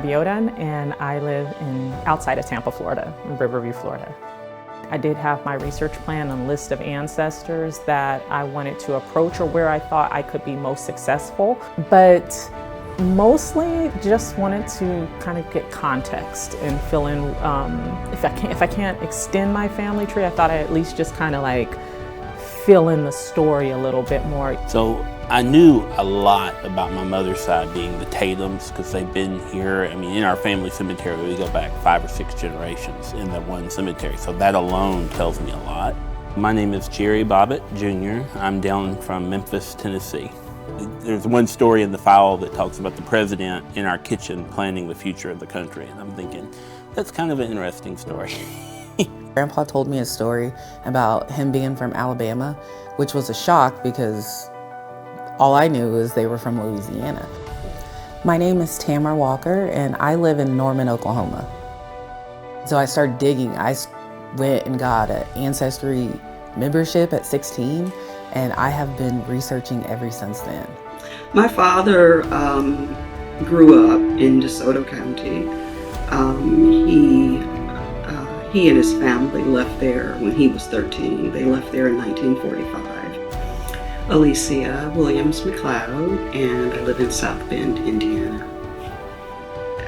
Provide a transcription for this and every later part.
Abiodan, and I live outside of Tampa, Florida, in Riverview, Florida. I did have my research plan and list of ancestors that I wanted to approach or where I thought I could be most successful, but mostly just wanted to kind of get context and fill in, if I can't extend my family tree, I thought I'd at least just kind of like fill in the story a little bit more. So I knew a lot about my mother's side, being the Tatums, because they've been here. I mean, in our family cemetery, we go back 5 or 6 generations in that one cemetery. So that alone tells me a lot. My name is Jerry Bobbitt, Jr. I'm down from Memphis, Tennessee. There's one story in the file that talks about the president in our kitchen planning the future of the country. And I'm thinking, that's kind of an interesting story. Grandpa told me a story about him being from Alabama, which was a shock because all I knew was they were from Louisiana. My name is Tamara Walker, and I live in Norman, Oklahoma. So I started digging. I went and got an Ancestry membership at 16, and I have been researching ever since then. My father grew up in DeSoto County. He and his family left there when he was 13. They left there in 1945. Alicia, Williams, McLeod, and I live in South Bend, Indiana.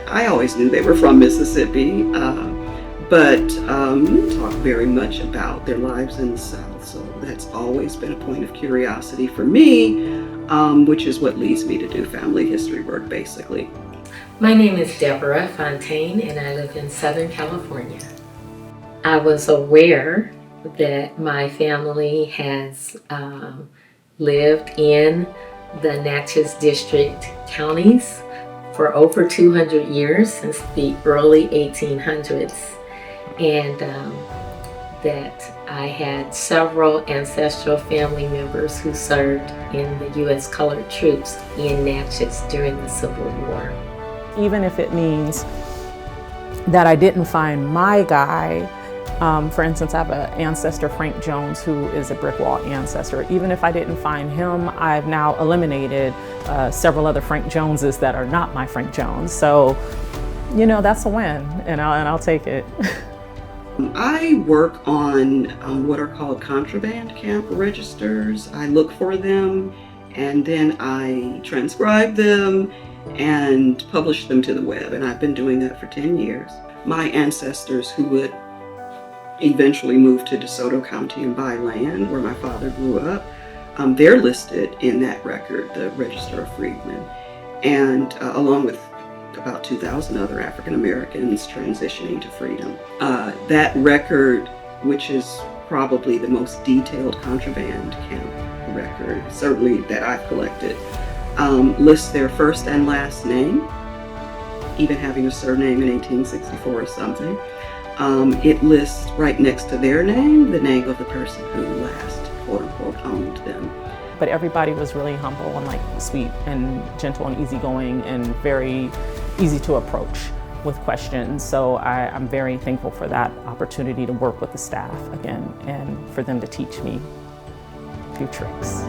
I always knew they were from Mississippi, but didn't talk very much about their lives in the South, so that's always been a point of curiosity for me, which is what leads me to do family history work, basically. My name is Deborah Fontaine, and I live in Southern California. I was aware that my family has lived in the Natchez District counties for over 200 years, since the early 1800s, and that I had several ancestral family members who served in the U.S. colored troops in Natchez during the Civil War. Even if it means that I didn't find my guy, for instance, I have an ancestor, Frank Jones, who is a brick wall ancestor. Even if I didn't find him, I've now eliminated several other Frank Joneses that are not my Frank Jones. So, you know, that's a win, and I'll take it. I work on what are called contraband camp registers. I look for them, and then I transcribe them and publish them to the web, and I've been doing that for 10 years. My ancestors who would eventually moved to DeSoto County and buy land where my father grew up, they're listed in that record, the Register of Freedman, and along with about 2,000 other African Americans transitioning to freedom. That record, which is probably the most detailed contraband camp record, certainly that I've collected, lists their first and last name, even having a surname in 1864 or something. It lists right next to their name, the name of the person who last, quote unquote, owned them. But everybody was really humble and like sweet and gentle and easygoing and very easy to approach with questions. So I'm very thankful for that opportunity to work with the staff again and for them to teach me a few tricks.